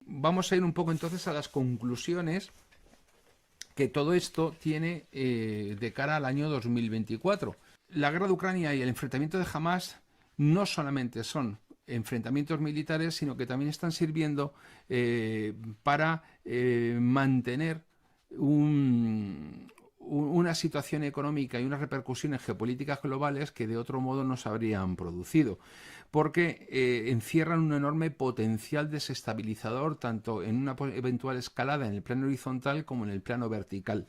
Vamos a ir un poco entonces a las conclusiones que todo esto tiene de cara al año 2024. La guerra de Ucrania y el enfrentamiento de Hamas no solamente son enfrentamientos militares, sino que también están sirviendo para mantener una situación económica y unas repercusiones geopolíticas globales que de otro modo no se habrían producido, porque encierran un enorme potencial desestabilizador tanto en una eventual escalada en el plano horizontal como en el plano vertical.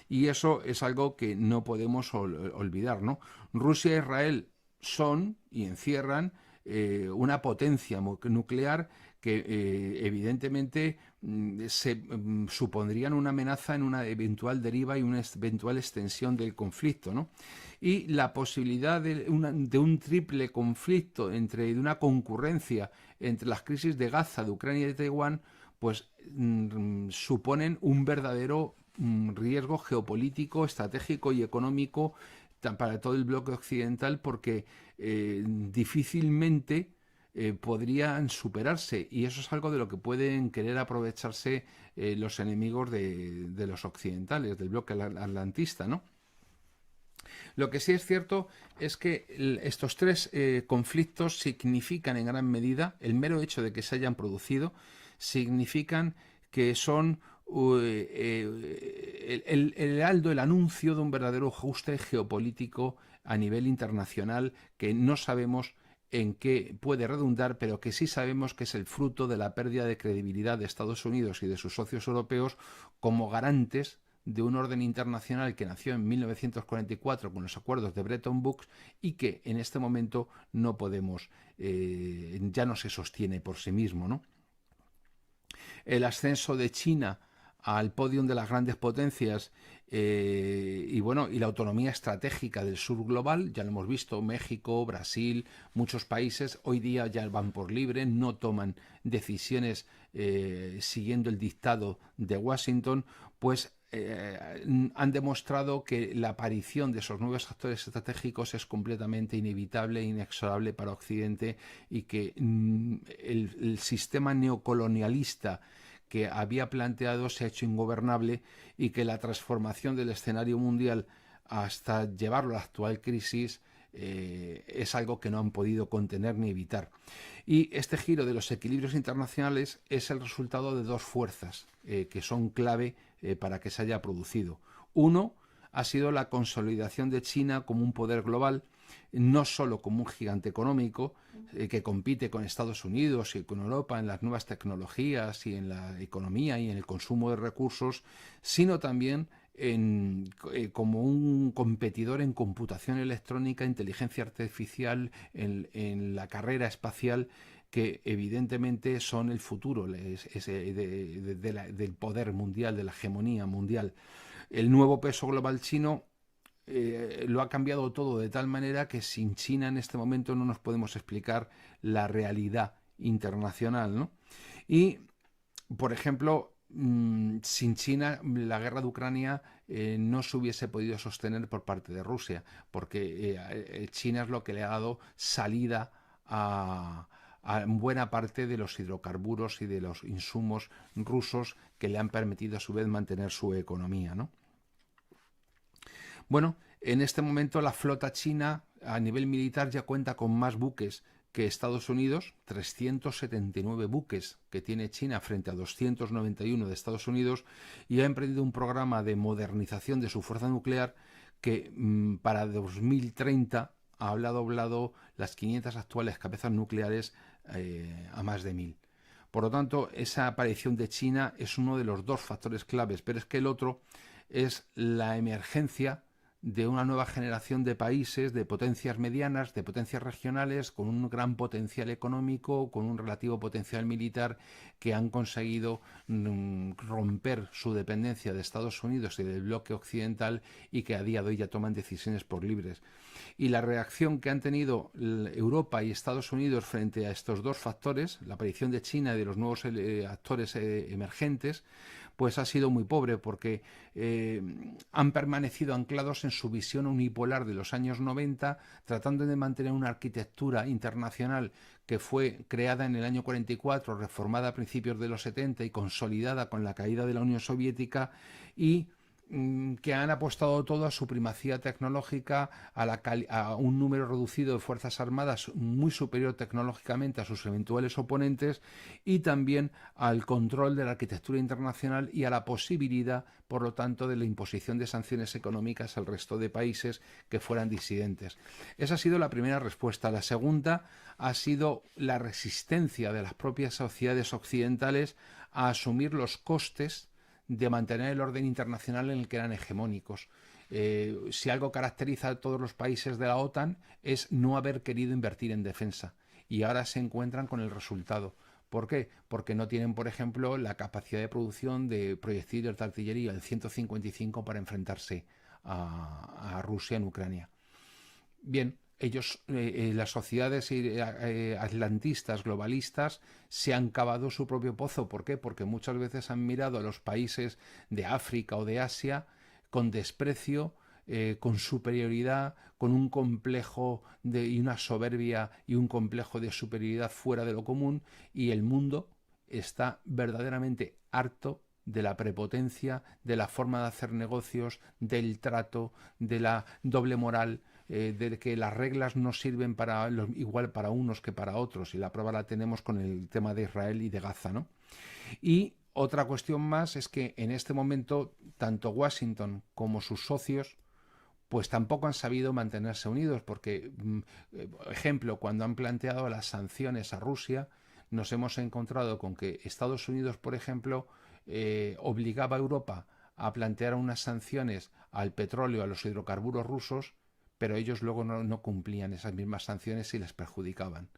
Y eso es algo que no podemos olvidar, ¿no? Rusia e Israel son y encierran una potencia nuclear que evidentemente supondrían una amenaza en una eventual deriva y una eventual extensión del conflicto, ¿no? Y la posibilidad de un triple conflicto, de una concurrencia entre las crisis de Gaza, de Ucrania y de Taiwán, pues suponen un verdadero riesgo geopolítico, estratégico y económico para todo el bloque occidental, porque difícilmente podrían superarse, y eso es algo de lo que pueden querer aprovecharse los enemigos de los occidentales, del bloque atlantista, ¿no? Lo que sí es cierto es que estos tres conflictos significan en gran medida, el mero hecho de que se hayan producido, significan que son el heraldo, el anuncio de un verdadero ajuste geopolítico a nivel internacional que no sabemos en qué puede redundar, pero que sí sabemos que es el fruto de la pérdida de credibilidad de Estados Unidos y de sus socios europeos como garantes de un orden internacional que nació en 1944 con los acuerdos de Bretton Woods y que en este momento no podemos, ya no se sostiene por sí mismo, ¿no? El ascenso de China al podio de las grandes potencias y bueno, y la autonomía estratégica del sur global, ya lo hemos visto, México, Brasil, muchos países hoy día ya van por libre, no toman decisiones siguiendo el dictado de Washington, pues han demostrado que la aparición de esos nuevos actores estratégicos es completamente inevitable e inexorable para Occidente, y que el sistema neocolonialista que había planteado se ha hecho ingobernable, y que la transformación del escenario mundial hasta llevarlo a la actual crisis es algo que no han podido contener ni evitar. Y este giro de los equilibrios internacionales es el resultado de dos fuerzas que son clave para que se haya producido. Uno ha sido la consolidación de China como un poder global, no solo como un gigante económico que compite con Estados Unidos y con Europa en las nuevas tecnologías y en la economía y en el consumo de recursos, sino también como un competidor en computación electrónica, inteligencia artificial, en la carrera espacial, que evidentemente son el futuro del poder mundial, de la hegemonía mundial. El nuevo peso global chino lo ha cambiado todo de tal manera que sin China en este momento no nos podemos explicar la realidad internacional, ¿no? Y, por ejemplo, sin China la guerra de Ucrania no se hubiese podido sostener por parte de Rusia, porque China es lo que le ha dado salida a buena parte de los hidrocarburos y de los insumos rusos que le han permitido a su vez mantener su economía, ¿no? Bueno, en este momento la flota china a nivel militar ya cuenta con más buques que Estados Unidos, 379 buques que tiene China frente a 291 de Estados Unidos, y ha emprendido un programa de modernización de su fuerza nuclear que para 2030 ha doblado las 500 actuales cabezas nucleares a más de 1000. Por lo tanto, esa aparición de China es uno de los dos factores claves, pero es que el otro es la emergencia de una nueva generación de países, de potencias medianas, de potencias regionales, con un gran potencial económico, con un relativo potencial militar, que han conseguido romper su dependencia de Estados Unidos y del bloque occidental, y que a día de hoy ya toman decisiones por libres. Y la reacción que han tenido Europa y Estados Unidos frente a estos dos factores, la aparición de China y de los nuevos actores emergentes, pues ha sido muy pobre, porque han permanecido anclados en su visión unipolar de los años 90, tratando de mantener una arquitectura internacional que fue creada en el año 44, reformada a principios de los 70 y consolidada con la caída de la Unión Soviética, y que han apostado todo a su primacía tecnológica, a un número reducido de fuerzas armadas muy superior tecnológicamente a sus eventuales oponentes, y también al control de la arquitectura internacional y a la posibilidad, por lo tanto, de la imposición de sanciones económicas al resto de países que fueran disidentes. Esa ha sido la primera respuesta. La segunda ha sido la resistencia de las propias sociedades occidentales a asumir los costes de mantener el orden internacional en el que eran hegemónicos. Si algo caracteriza a todos los países de la OTAN es no haber querido invertir en defensa, y ahora se encuentran con el resultado. ¿Por qué? Porque no tienen, por ejemplo, la capacidad de producción de proyectiles de artillería, el 155, para enfrentarse a Rusia en Ucrania. Bien, ellos, las sociedades atlantistas, globalistas, se han cavado su propio pozo. ¿Por qué? Porque muchas veces han mirado a los países de África o de Asia con desprecio, con superioridad, con un complejo y una soberbia y un complejo de superioridad fuera de lo común, y el mundo está verdaderamente harto de la prepotencia, de la forma de hacer negocios, del trato, de la doble moral, de que las reglas no sirven igual para unos que para otros, y la prueba la tenemos con el tema de Israel y de Gaza, ¿no? Y otra cuestión más es que en este momento tanto Washington como sus socios pues tampoco han sabido mantenerse unidos, porque, ejemplo, cuando han planteado las sanciones a Rusia, nos hemos encontrado con que Estados Unidos, por ejemplo, obligaba a Europa a plantear unas sanciones al petróleo, a los hidrocarburos rusos, pero ellos luego no cumplían esas mismas sanciones y les perjudicaban.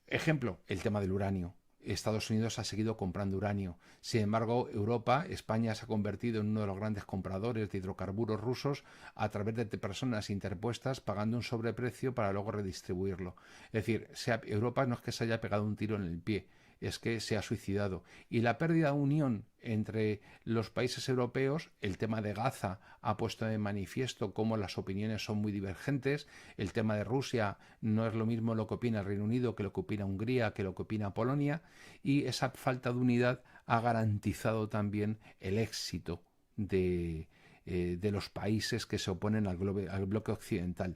Ejemplo, el tema del uranio. Estados Unidos ha seguido comprando uranio. Sin embargo, Europa, España, se ha convertido en uno de los grandes compradores de hidrocarburos rusos a través de personas interpuestas pagando un sobreprecio para luego redistribuirlo. Es decir, Europa no es que se haya pegado un tiro en el pie, es que se ha suicidado. Y la pérdida de unión entre los países europeos, el tema de Gaza ha puesto de manifiesto cómo las opiniones son muy divergentes. El tema de Rusia no es lo mismo lo que opina el Reino Unido que lo que opina Hungría, que lo que opina Polonia, y esa falta de unidad ha garantizado también el éxito de los países que se oponen al bloque occidental.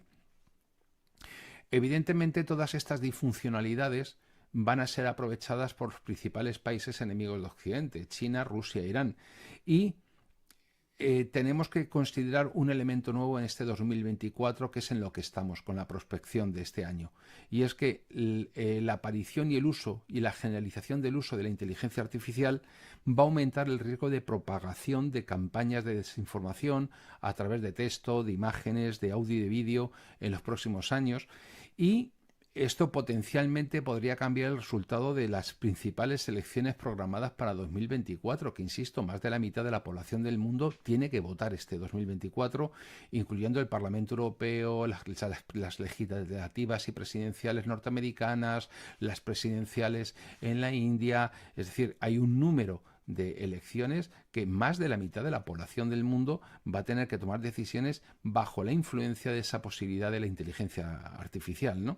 Evidentemente, todas estas disfuncionalidades van a ser aprovechadas por los principales países enemigos de Occidente, China, Rusia, Irán. Y tenemos que considerar un elemento nuevo en este 2024, que es en lo que estamos con la prospección de este año. Y es que la aparición y el uso y la generalización del uso de la inteligencia artificial va a aumentar el riesgo de propagación de campañas de desinformación a través de texto, de imágenes, de audio y de vídeo en los próximos años. Y esto potencialmente podría cambiar el resultado de las principales elecciones programadas para 2024, que, insisto, más de la mitad de la población del mundo tiene que votar este 2024, incluyendo el Parlamento Europeo, las legislativas y presidenciales norteamericanas, las presidenciales en la India. Es decir, hay un número de elecciones que más de la mitad de la población del mundo va a tener que tomar decisiones bajo la influencia de esa posibilidad de la inteligencia artificial, ¿no?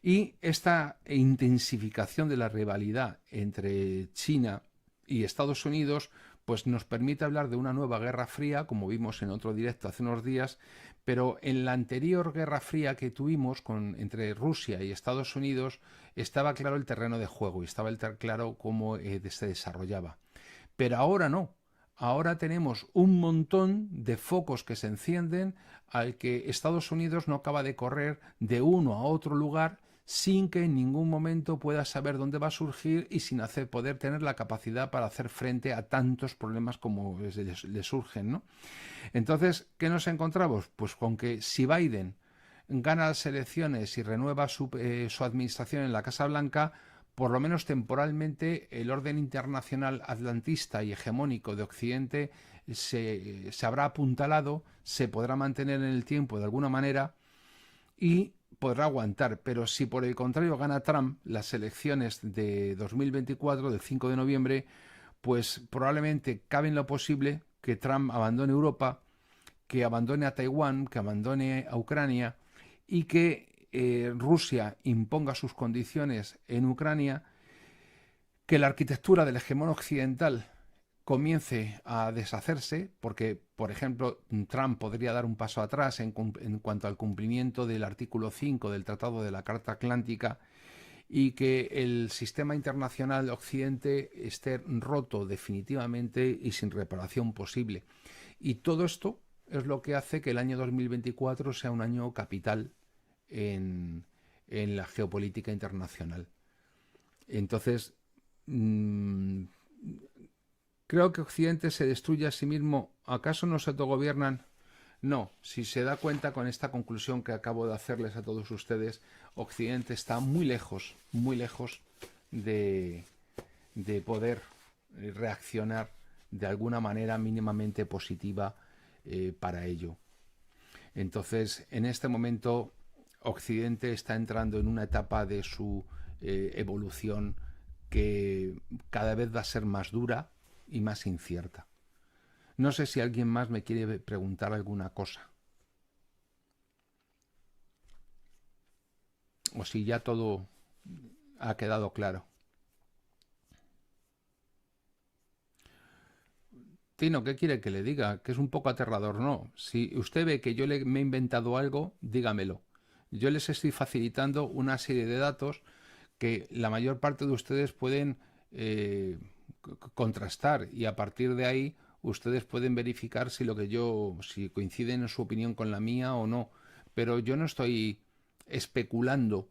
Y esta intensificación de la rivalidad entre China y Estados Unidos pues nos permite hablar de una nueva guerra fría, como vimos en otro directo hace unos días, pero en la anterior guerra fría que tuvimos entre Rusia y Estados Unidos estaba claro el terreno de juego y estaba claro cómo se desarrollaba. Pero ahora no. Ahora tenemos un montón de focos que se encienden al que Estados Unidos no acaba de correr de uno a otro lugar sin que en ningún momento pueda saber dónde va a surgir y sin poder tener la capacidad para hacer frente a tantos problemas como le surgen, ¿no? Entonces, ¿qué nos encontramos? Pues con que si Biden gana las elecciones y renueva su administración en la Casa Blanca, por lo menos temporalmente, el orden internacional atlantista y hegemónico de Occidente se habrá apuntalado, se podrá mantener en el tiempo de alguna manera y podrá aguantar. Pero si por el contrario gana Trump las elecciones de 2024, del 5 de noviembre, pues probablemente cabe en lo posible que Trump abandone Europa, que abandone a Taiwán, que abandone a Ucrania y que Rusia imponga sus condiciones en Ucrania, que la arquitectura del hegemón occidental comience a deshacerse, porque, por ejemplo, Trump podría dar un paso atrás en cuanto al cumplimiento del artículo 5 del Tratado de la Carta Atlántica, y que el sistema internacional de Occidente esté roto definitivamente y sin reparación posible. Y todo esto es lo que hace que el año 2024 sea un año capital en, en la geopolítica internacional. Entonces, mmm, creo que Occidente se destruye a sí mismo. ¿Acaso no se autogobiernan? No, si se da cuenta con esta conclusión que acabo de hacerles a todos ustedes, Occidente está muy lejos de, de poder reaccionar de alguna manera mínimamente positiva para ello. Entonces, en este momento, Occidente está entrando en una etapa de su evolución que cada vez va a ser más dura y más incierta. No sé si alguien más me quiere preguntar alguna cosa. O si ya todo ha quedado claro. Tino, ¿qué quiere que le diga? Que es un poco aterrador, ¿no? Si usted ve que me he inventado algo, dígamelo. Yo les estoy facilitando una serie de datos que la mayor parte de ustedes pueden contrastar, y a partir de ahí ustedes pueden verificar si coinciden en su opinión con la mía o no. Pero yo no estoy especulando,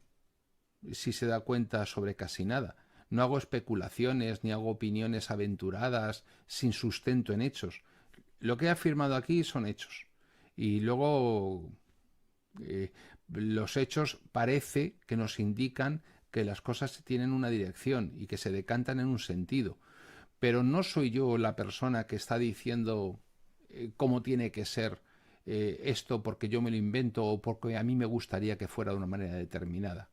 si se da cuenta, sobre casi nada. No hago especulaciones ni hago opiniones aventuradas sin sustento en hechos. Lo que he afirmado aquí son hechos. Y luego los hechos parece que nos indican que las cosas tienen una dirección y que se decantan en un sentido. Pero no soy yo la persona que está diciendo cómo tiene que ser esto porque yo me lo invento o porque a mí me gustaría que fuera de una manera determinada.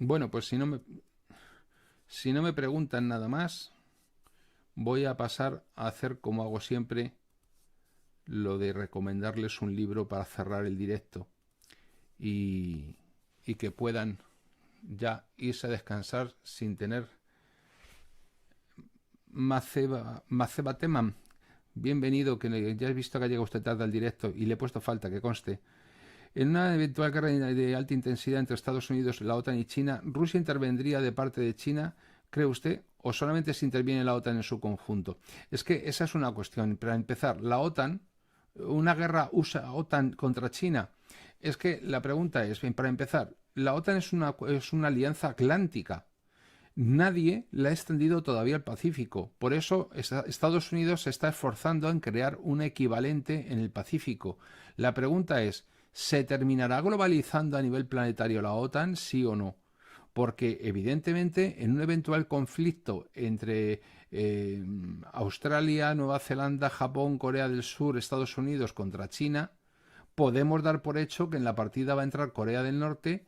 Bueno, pues si no me preguntan nada más, voy a pasar a hacer como hago siempre, lo de recomendarles un libro para cerrar el directo y, y que puedan ya irse a descansar sin tener Maceba Teman. Bienvenido, que ya he visto que ha llegado usted tarde al directo y le he puesto falta, que conste. En una eventual guerra de alta intensidad entre Estados Unidos, la OTAN y China, ¿Rusia intervendría de parte de China, cree usted, o solamente se interviene la OTAN en su conjunto? Es que esa es una cuestión. Para empezar, la OTAN, una guerra USA-OTAN contra China, es que la pregunta es, bien, para empezar, la OTAN es una alianza atlántica. Nadie la ha extendido todavía al Pacífico. Por eso Estados Unidos se está esforzando en crear un equivalente en el Pacífico. La pregunta es, ¿se terminará globalizando a nivel planetario la OTAN, sí o no? Porque evidentemente en un eventual conflicto entre Australia, Nueva Zelanda, Japón, Corea del Sur, Estados Unidos contra China, podemos dar por hecho que en la partida va a entrar Corea del Norte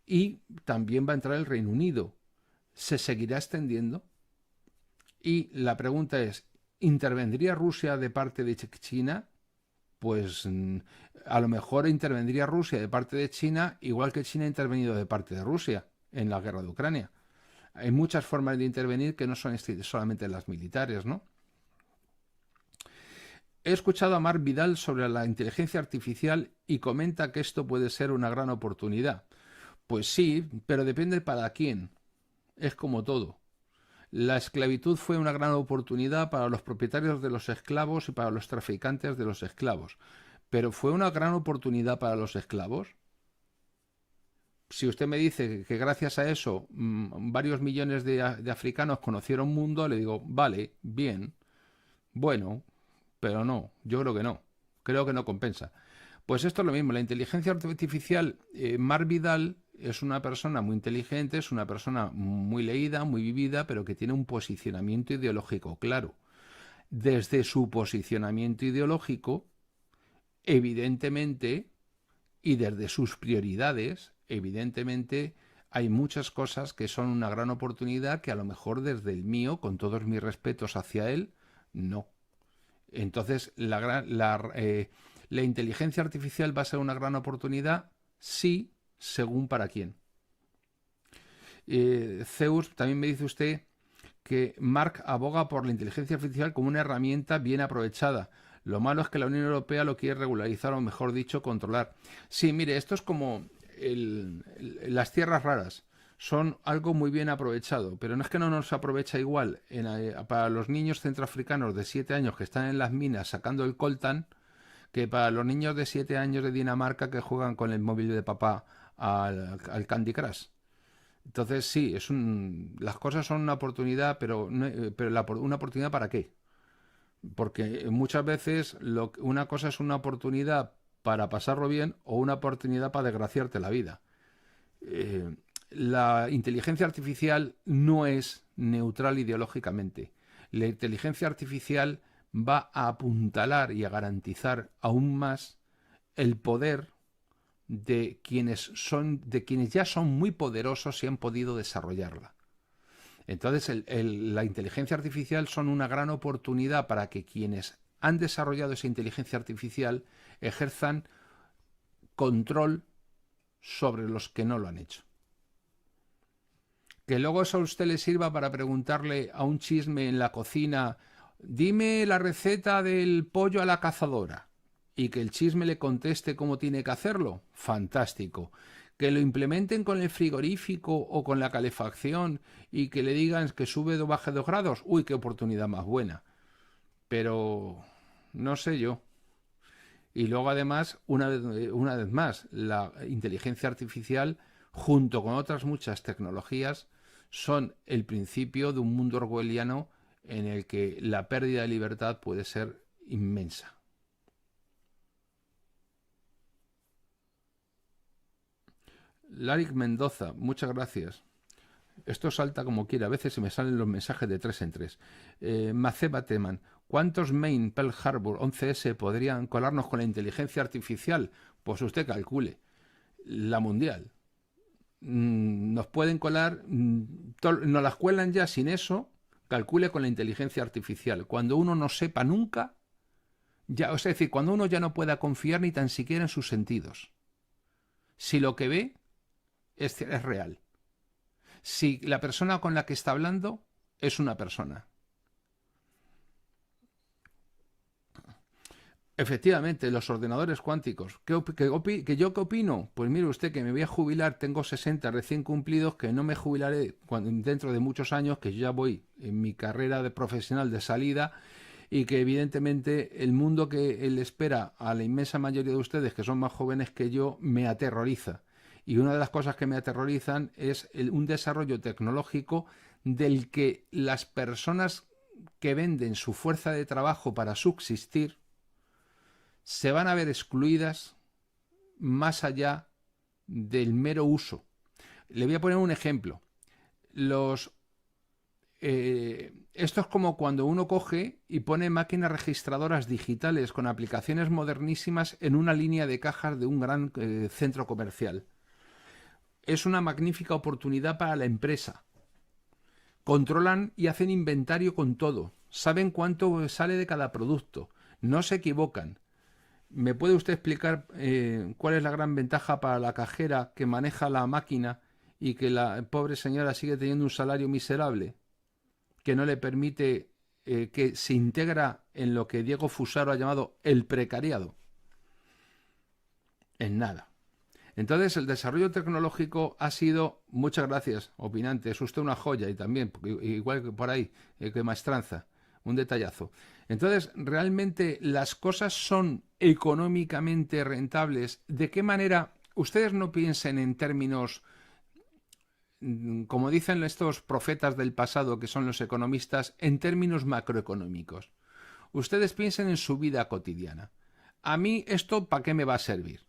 y también va a entrar el Reino Unido. ¿Se seguirá extendiendo? Y la pregunta es, ¿intervendría Rusia de parte de China? Pues a lo mejor intervendría Rusia de parte de China, igual que China ha intervenido de parte de Rusia en la guerra de Ucrania. Hay muchas formas de intervenir que no son solamente las militares, ¿no? He escuchado a Marc Vidal sobre la inteligencia artificial y comenta que esto puede ser una gran oportunidad. Pues sí, pero depende para quién. Es como todo. La esclavitud fue una gran oportunidad para los propietarios de los esclavos y para los traficantes de los esclavos. ¿Pero fue una gran oportunidad para los esclavos? Si usted me dice que gracias a eso varios millones de africanos conocieron mundo, le digo, vale, bien, bueno, pero no, yo creo que no. Creo que no compensa. Pues esto es lo mismo. La inteligencia artificial, Marc Vidal es una persona muy inteligente, es una persona muy leída, muy vivida, pero que tiene un posicionamiento ideológico claro. Desde su posicionamiento ideológico, evidentemente, y desde sus prioridades, evidentemente, hay muchas cosas que son una gran oportunidad que a lo mejor desde el mío, con todos mis respetos hacia él, no. Entonces, la inteligencia artificial va a ser una gran oportunidad, sí, según para quién. Zeus, también me dice usted que Mark aboga por la inteligencia artificial como una herramienta bien aprovechada. Lo malo es que la Unión Europea lo quiere regularizar o, mejor dicho, controlar. Sí, mire, esto es como las tierras raras. Son algo muy bien aprovechado, pero no es que no nos aprovecha igual para los niños centroafricanos de 7 años que están en las minas sacando el coltan, que para los niños de 7 años de Dinamarca que juegan con el móvil de papá al Candy Crush. Entonces, sí, las cosas son una oportunidad, pero, ¿una oportunidad para qué? Porque muchas veces una cosa es una oportunidad para pasarlo bien o una oportunidad para desgraciarte la vida. Eh, la inteligencia artificial no es neutral ideológicamente. La inteligencia artificial va a apuntalar y a garantizar aún más el poder de quienes ya son muy poderosos y han podido desarrollarla. Entonces, la inteligencia artificial son una gran oportunidad para que quienes han desarrollado esa inteligencia artificial ejerzan control sobre los que no lo han hecho. Que luego eso a usted le sirva para preguntarle a un chisme en la cocina, dime la receta del pollo a la cazadora, y que el chisme le conteste cómo tiene que hacerlo, fantástico. Que lo implementen con el frigorífico o con la calefacción y que le digan que sube o baje 2 grados, uy, qué oportunidad más buena. Pero no sé yo. Y luego además, una vez más, la inteligencia artificial, junto con otras muchas tecnologías, son el principio de un mundo orwelliano en el que la pérdida de libertad puede ser inmensa. Larik Mendoza, muchas gracias. Esto salta como quiera, a veces se me salen los mensajes de 3 en 3. Maceba Teman, ¿cuántos Maine, Pearl Harbor, 11S podrían colarnos con la inteligencia artificial? Pues usted calcule. La mundial. Nos pueden colar, nos las cuelan ya sin eso, calcule con la inteligencia artificial. Cuando uno no sepa nunca, ya, es decir, cuando uno ya no pueda confiar ni tan siquiera en sus sentidos. Si lo que ve es real. Si la persona con la que está hablando es una persona. Efectivamente, los ordenadores cuánticos. ¿Que yo qué opino? Pues mire usted que me voy a jubilar, tengo 60 recién cumplidos, que no me jubilaré dentro de muchos años, que yo ya voy en mi carrera de profesional de salida y que evidentemente el mundo que le espera a la inmensa mayoría de ustedes, que son más jóvenes que yo, me aterroriza. Y una de las cosas que me aterrorizan es un desarrollo tecnológico del que las personas que venden su fuerza de trabajo para subsistir se van a ver excluidas más allá del mero uso. Le voy a poner un ejemplo. Esto es como cuando uno coge y pone máquinas registradoras digitales con aplicaciones modernísimas en una línea de cajas de un gran centro comercial. Es una magnífica oportunidad para la empresa. Controlan y hacen inventario con todo. Saben cuánto sale de cada producto. No se equivocan. ¿Me puede usted explicar cuál es la gran ventaja para la cajera que maneja la máquina y que la pobre señora sigue teniendo un salario miserable que no le permite, que se integra en lo que Diego Fusaro ha llamado el precariado? En nada. Entonces, el desarrollo tecnológico ha sido, muchas gracias, opinante, es usted una joya y también, igual que por ahí, que maestranza, un detallazo. Entonces, realmente las cosas son económicamente rentables. ¿De qué manera? Ustedes no piensen en términos, como dicen estos profetas del pasado, que son los economistas, en términos macroeconómicos. Ustedes piensen en su vida cotidiana. A mí, ¿esto para qué me va a servir?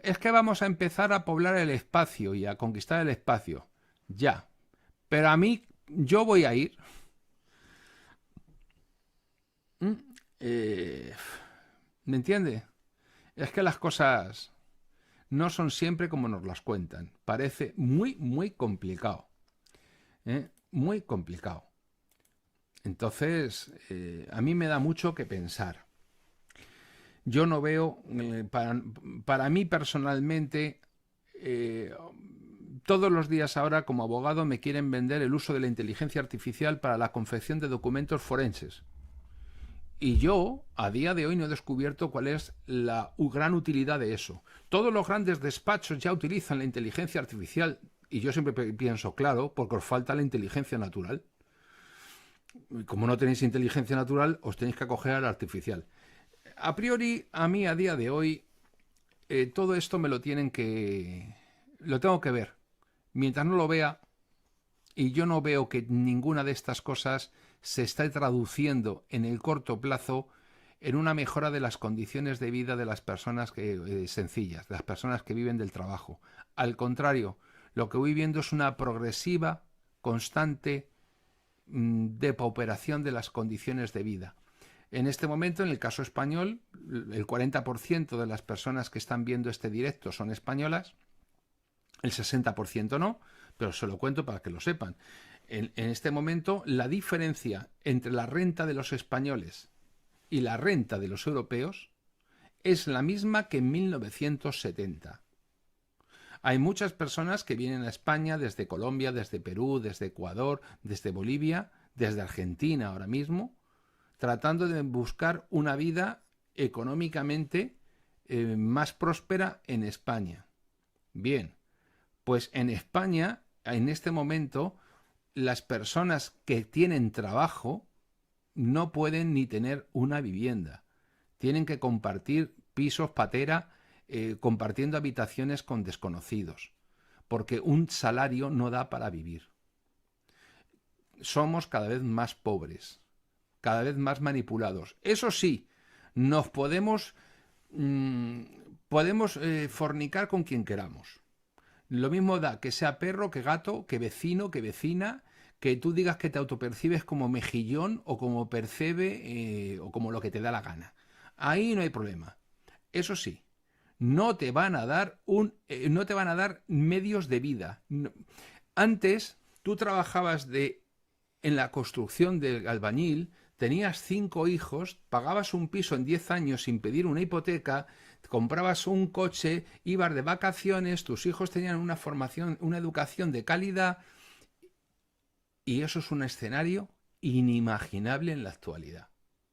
Es que vamos a empezar a poblar el espacio y a conquistar el espacio. Ya. Pero a mí, yo voy a ir. ¿Me entiende? Es que las cosas no son siempre como nos las cuentan. Parece muy, muy complicado. Muy complicado. Entonces, a mí me da mucho que pensar. Yo no veo, para mí personalmente, eh, todos los días ahora como abogado me quieren vender el uso de la inteligencia artificial para la confección de documentos forenses. Y yo, a día de hoy, no he descubierto cuál es la gran utilidad de eso. Todos los grandes despachos ya utilizan la inteligencia artificial y yo siempre pienso, claro, porque os falta la inteligencia natural. Y como no tenéis inteligencia natural, os tenéis que acoger a la artificial. A priori, a mí, a día de hoy, todo esto me lo tienen que... lo tengo que ver. Mientras no lo vea, y yo no veo que ninguna de estas cosas se está traduciendo en el corto plazo en una mejora de las condiciones de vida de las personas sencillas, de las personas que viven del trabajo. Al contrario, lo que voy viendo es una progresiva, constante depauperación de las condiciones de vida. En este momento, en el caso español, el 40% de las personas que están viendo este directo son españolas, el 60% no, pero se lo cuento para que lo sepan. En este momento, la diferencia entre la renta de los españoles y la renta de los europeos es la misma que en 1970. Hay muchas personas que vienen a España desde Colombia, desde Perú, desde Ecuador, desde Bolivia, desde Argentina ahora mismo, tratando de buscar una vida económicamente más próspera en España. Bien, pues en España, en este momento, las personas que tienen trabajo no pueden ni tener una vivienda. Tienen que compartir pisos, patera, compartiendo habitaciones con desconocidos, porque un salario no da para vivir. Somos cada vez más pobres, cada vez más manipulados. Eso sí, nos podemos fornicar con quien queramos. Lo mismo da que sea perro, que gato, que vecino, que vecina, que tú digas que te autopercibes como mejillón o como percebe o como lo que te da la gana. Ahí no hay problema. Eso sí, no te van a dar no te van a dar medios de vida. No. Antes tú trabajabas en la construcción del albañil, tenías 5 hijos, pagabas un piso en 10 años sin pedir una hipoteca, comprabas un coche, ibas de vacaciones, tus hijos tenían una formación, una educación de calidad, y eso es un escenario inimaginable en la actualidad.